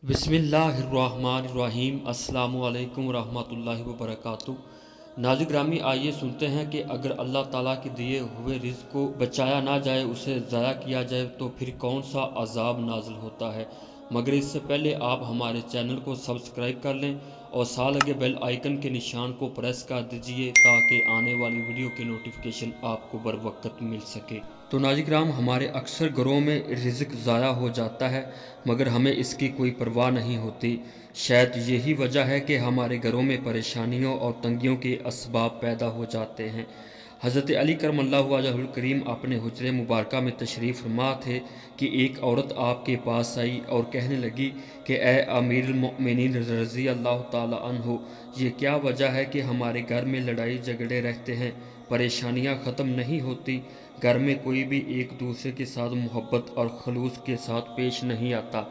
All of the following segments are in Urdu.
بسم اللہ الرحمن الرحیم۔ السلام علیکم ورحمۃ اللہ وبرکاتہ۔ ناظرین گرامی، آئیے سنتے ہیں کہ اگر اللہ تعالیٰ کے دیے ہوئے رزق کو بچایا نہ جائے، اسے ضائع کیا جائے تو پھر کون سا عذاب نازل ہوتا ہے۔ مگر اس سے پہلے آپ ہمارے چینل کو سبسکرائب کر لیں اور ساتھ لگے بیل آئیکن کے نشان کو پریس کر دیجئے تاکہ آنے والی ویڈیو کی نوٹیفیکیشن آپ کو بر وقت مل سکے۔ تو ناظرین کرام، ہمارے اکثر گھروں میں رزق ضائع ہو جاتا ہے مگر ہمیں اس کی کوئی پرواہ نہیں ہوتی۔ شاید یہی وجہ ہے کہ ہمارے گھروں میں پریشانیوں اور تنگیوں کے اسباب پیدا ہو جاتے ہیں۔ حضرت علی کرم اللہ وجہ الکریم اپنے حجرے مبارکہ میں تشریف فرما تھے کہ ایک عورت آپ کے پاس آئی اور کہنے لگی کہ اے امیر المؤمنین رضی اللہ تعالی عنہ، یہ کیا وجہ ہے کہ ہمارے گھر میں لڑائی جھگڑے رہتے ہیں، پریشانیاں ختم نہیں ہوتی، گھر میں کوئی بھی ایک دوسرے کے ساتھ محبت اور خلوص کے ساتھ پیش نہیں آتا۔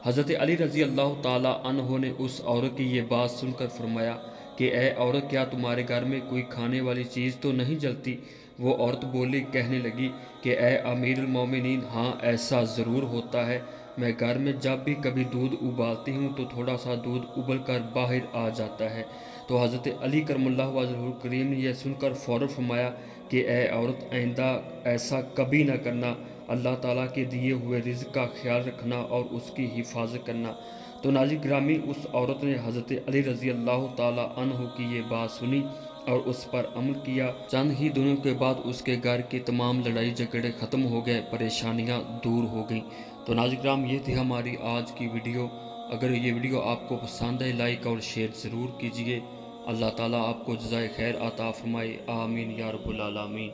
حضرت علی رضی اللہ تعالی عنہ نے اس عورت کی یہ بات سن کر فرمایا کہ اے عورت، کیا تمہارے گھر میں کوئی کھانے والی چیز تو نہیں جلتی؟ وہ عورت بولی، کہنے لگی کہ اے امیر المومنین، ہاں ایسا ضرور ہوتا ہے، میں گھر میں جب بھی کبھی دودھ ابالتی ہوں تو تھوڑا سا دودھ ابل کر باہر آ جاتا ہے۔ تو حضرت علی کرم اللہ وجہ الکریم نے یہ سن کر فوراً فرمایا کہ اے عورت، آئندہ ایسا کبھی نہ کرنا، اللہ تعالیٰ کے دیے ہوئے رزق کا خیال رکھنا اور اس کی حفاظت کرنا۔ تو ناظرین گرامی، اس عورت نے حضرت علی رضی اللہ تعالیٰ عنہ کی یہ بات سنی اور اس پر عمل کیا۔ چند ہی دنوں کے بعد اس کے گھر کی تمام لڑائی جھگڑے ختم ہو گئے، پریشانیاں دور ہو گئیں۔ تو ناظرین کرام، یہ تھی ہماری آج کی ویڈیو۔ اگر یہ ویڈیو آپ کو پسند ہے، لائک اور شیئر ضرور کیجئے۔ اللہ تعالیٰ آپ کو جزائے خیر عطا فرمائے، آمین یا رب العالمین۔